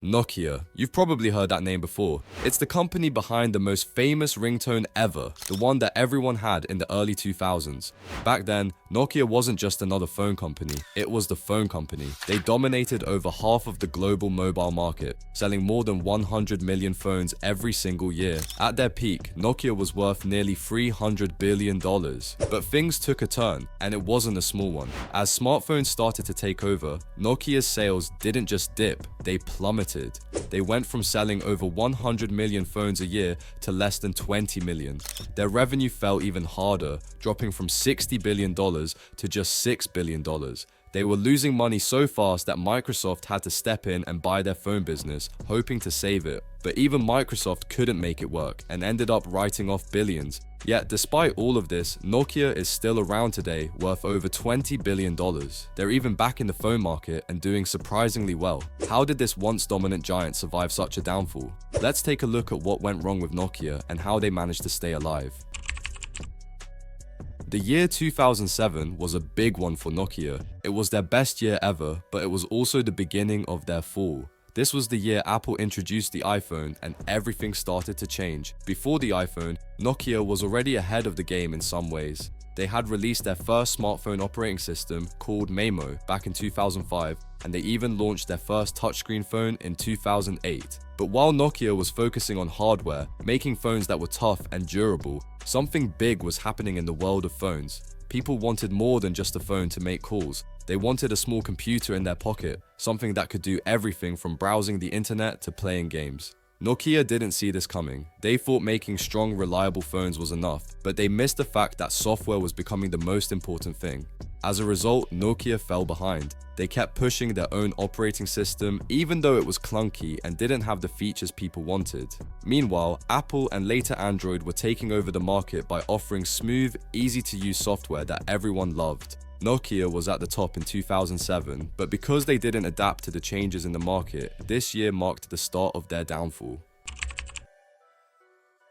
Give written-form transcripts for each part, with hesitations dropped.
Nokia. You've probably heard that name before. It's the company behind the most famous ringtone ever, the one that everyone had in the early 2000s. Back then, Nokia wasn't just another phone company, it was the phone company. They dominated over half of the global mobile market, selling more than 100 million phones every single year. At their peak, Nokia was worth nearly $300 billion. But things took a turn, and it wasn't a small one. As smartphones started to take over, Nokia's sales didn't just dip, they plummeted. They went from selling over 100 million phones a year to less than 20 million. Their revenue fell even harder, dropping from $60 billion to just $6 billion. They were losing money so fast that Microsoft had to step in and buy their phone business, hoping to save it. But even Microsoft couldn't make it work and ended up writing off billions. Yet, despite all of this, Nokia is still around today, worth over $20 billion. They're even back in the phone market and doing surprisingly well. How did this once dominant giant survive such a downfall? Let's take a look at what went wrong with Nokia and how they managed to stay alive. The year 2007 was a big one for Nokia. It was their best year ever, but it was also the beginning of their fall. This was the year Apple introduced the iPhone and everything started to change. Before the iPhone, Nokia was already ahead of the game in some ways. They had released their first smartphone operating system called Maemo back in 2005, and they even launched their first touchscreen phone in 2008. But while Nokia was focusing on hardware, making phones that were tough and durable, something big was happening in the world of phones. People wanted more than just a phone to make calls. They wanted a small computer in their pocket, something that could do everything from browsing the internet to playing games. Nokia didn't see this coming. They thought making strong, reliable phones was enough, but they missed the fact that software was becoming the most important thing. As a result, Nokia fell behind. They kept pushing their own operating system, even though it was clunky and didn't have the features people wanted. Meanwhile, Apple and later Android were taking over the market by offering smooth, easy-to-use software that everyone loved. Nokia was at the top in 2007, but because they didn't adapt to the changes in the market, this year marked the start of their downfall.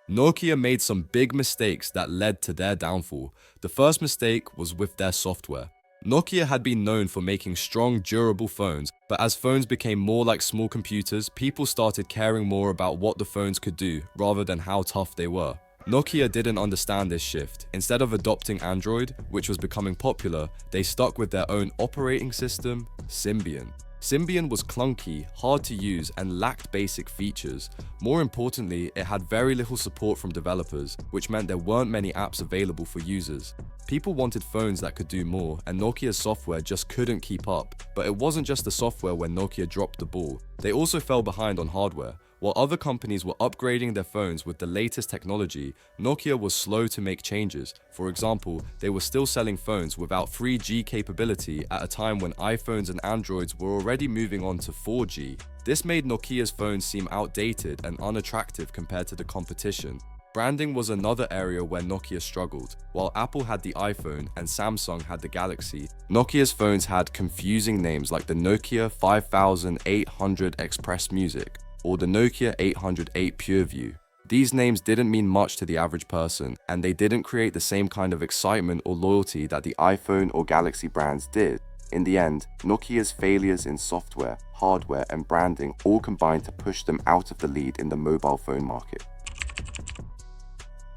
Nokia made some big mistakes that led to their downfall. The first mistake was with their software. Nokia had been known for making strong, durable phones, but as phones became more like small computers, people started caring more about what the phones could do rather than how tough they were. Nokia didn't understand this shift. Instead of adopting Android, which was becoming popular, they stuck with their own operating system, Symbian. Symbian was clunky, hard to use, and lacked basic features. More importantly, it had very little support from developers, which meant there weren't many apps available for users. People wanted phones that could do more, and Nokia's software just couldn't keep up. But it wasn't just the software where Nokia dropped the ball. They also fell behind on hardware. While other companies were upgrading their phones with the latest technology, Nokia was slow to make changes. For example, they were still selling phones without 3G capability at a time when iPhones and Androids were already moving on to 4G. This made Nokia's phones seem outdated and unattractive compared to the competition. Branding was another area where Nokia struggled. While Apple had the iPhone and Samsung had the Galaxy, Nokia's phones had confusing names like the Nokia 5800 Express Music or the Nokia 808 PureView. These names didn't mean much to the average person, and they didn't create the same kind of excitement or loyalty that the iPhone or Galaxy brands did. In the end, Nokia's failures in software, hardware, and branding all combined to push them out of the lead in the mobile phone market.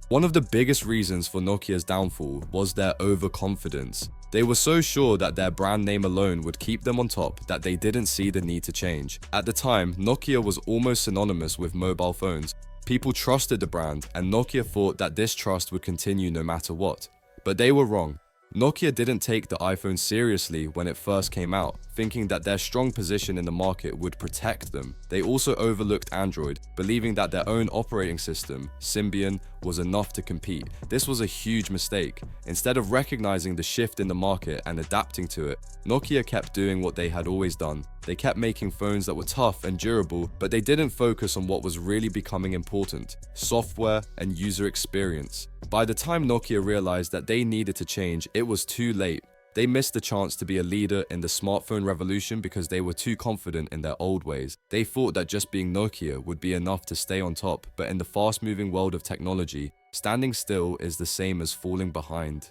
One of the biggest reasons for Nokia's downfall was their overconfidence. They were so sure that their brand name alone would keep them on top that they didn't see the need to change. At the time, Nokia was almost synonymous with mobile phones. People trusted the brand, and Nokia thought that this trust would continue no matter what. But they were wrong. Nokia didn't take the iPhone seriously when it first came out, thinking that their strong position in the market would protect them. They also overlooked Android, believing that their own operating system, Symbian, was enough to compete. This was a huge mistake. Instead of recognizing the shift in the market and adapting to it, Nokia kept doing what they had always done. They kept making phones that were tough and durable, but they didn't focus on what was really becoming important: software and user experience. By the time Nokia realized that they needed to change, it was too late. They missed the chance to be a leader in the smartphone revolution because they were too confident in their old ways. They thought that just being Nokia would be enough to stay on top, but in the fast-moving world of technology, standing still is the same as falling behind.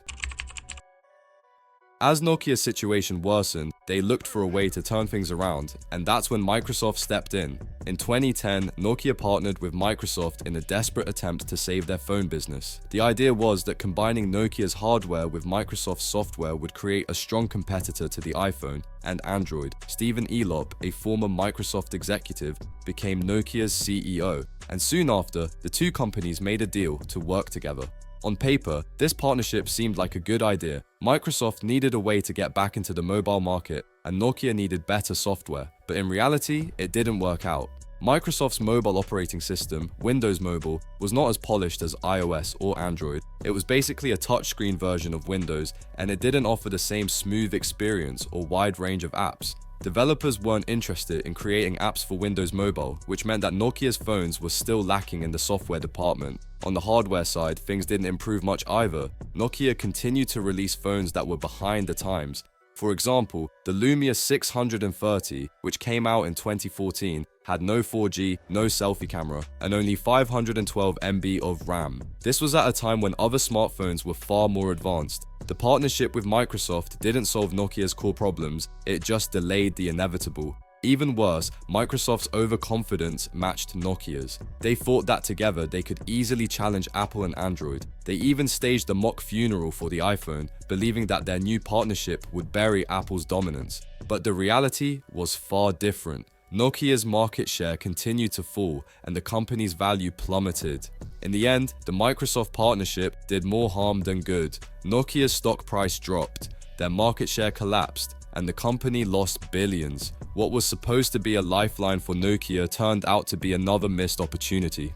As Nokia's situation worsened, they looked for a way to turn things around, and that's when Microsoft stepped in. In 2010, Nokia partnered with Microsoft in a desperate attempt to save their phone business. The idea was that combining Nokia's hardware with Microsoft's software would create a strong competitor to the iPhone and Android. Stephen Elop, a former Microsoft executive, became Nokia's CEO, and soon after, the two companies made a deal to work together. On paper, this partnership seemed like a good idea. Microsoft needed a way to get back into the mobile market, and Nokia needed better software. But in reality, it didn't work out. Microsoft's mobile operating system, Windows Mobile, was not as polished as iOS or Android. It was basically a touchscreen version of Windows, and it didn't offer the same smooth experience or wide range of apps. Developers weren't interested in creating apps for Windows Mobile, which meant that Nokia's phones were still lacking in the software department. On the hardware side, things didn't improve much either. Nokia continued to release phones that were behind the times. For example, the Lumia 630, which came out in 2014, had no 4G, no selfie camera, and only 512 MB of RAM. This was at a time when other smartphones were far more advanced. The partnership with Microsoft didn't solve Nokia's core problems, it just delayed the inevitable. Even worse, Microsoft's overconfidence matched Nokia's. They thought that together they could easily challenge Apple and Android. They even staged a mock funeral for the iPhone, believing that their new partnership would bury Apple's dominance. But the reality was far different. Nokia's market share continued to fall, and the company's value plummeted. In the end, the Microsoft partnership did more harm than good. Nokia's stock price dropped, their market share collapsed, and the company lost billions. What was supposed to be a lifeline for Nokia turned out to be another missed opportunity.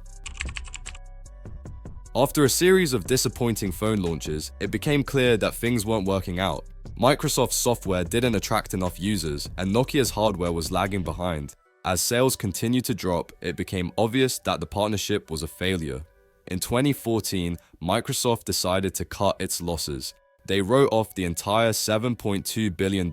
After a series of disappointing phone launches, it became clear that things weren't working out. Microsoft's software didn't attract enough users, and Nokia's hardware was lagging behind. As sales continued to drop, it became obvious that the partnership was a failure. In 2014, Microsoft decided to cut its losses. They wrote off the entire $7.2 billion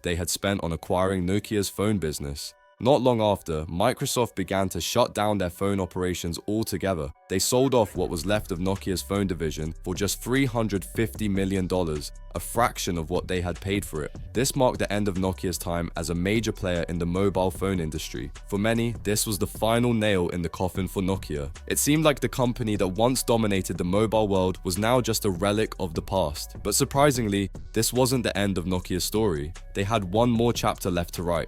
they had spent on acquiring Nokia's phone business. Not long after, Microsoft began to shut down their phone operations altogether. They sold off what was left of Nokia's phone division for just $350 million, a fraction of what they had paid for it. This marked the end of Nokia's time as a major player in the mobile phone industry. For many, this was the final nail in the coffin for Nokia. It seemed like the company that once dominated the mobile world was now just a relic of the past. But surprisingly, this wasn't the end of Nokia's story. They had one more chapter left to write.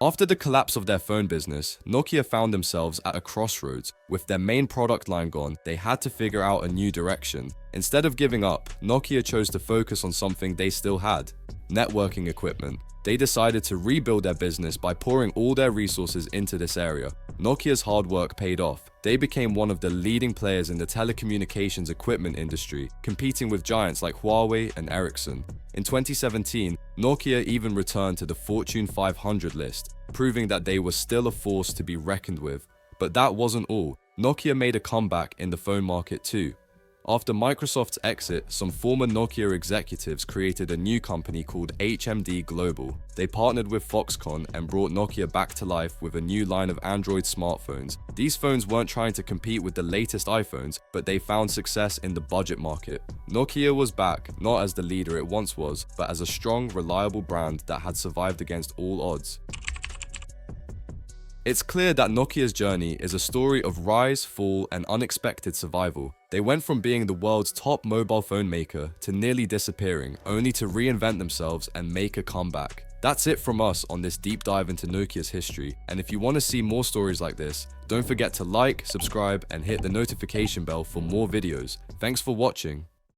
After the collapse of their phone business, Nokia found themselves at a crossroads. With their main product line gone, they had to figure out a new direction. Instead of giving up, Nokia chose to focus on something they still had: networking equipment. They decided to rebuild their business by pouring all their resources into this area. Nokia's hard work paid off. They became one of the leading players in the telecommunications equipment industry, competing with giants like Huawei and Ericsson. In 2017, Nokia even returned to the Fortune 500 list, proving that they were still a force to be reckoned with. But that wasn't all. Nokia made a comeback in the phone market too. After Microsoft's exit, some former Nokia executives created a new company called HMD Global. They partnered with Foxconn and brought Nokia back to life with a new line of Android smartphones. These phones weren't trying to compete with the latest iPhones, but they found success in the budget market. Nokia was back, not as the leader it once was, but as a strong, reliable brand that had survived against all odds. It's clear that Nokia's journey is a story of rise, fall, and unexpected survival. They went from being the world's top mobile phone maker to nearly disappearing, only to reinvent themselves and make a comeback. That's it from us on this deep dive into Nokia's history, and if you want to see more stories like this, don't forget to like, subscribe, and hit the notification bell for more videos. Thanks for watching.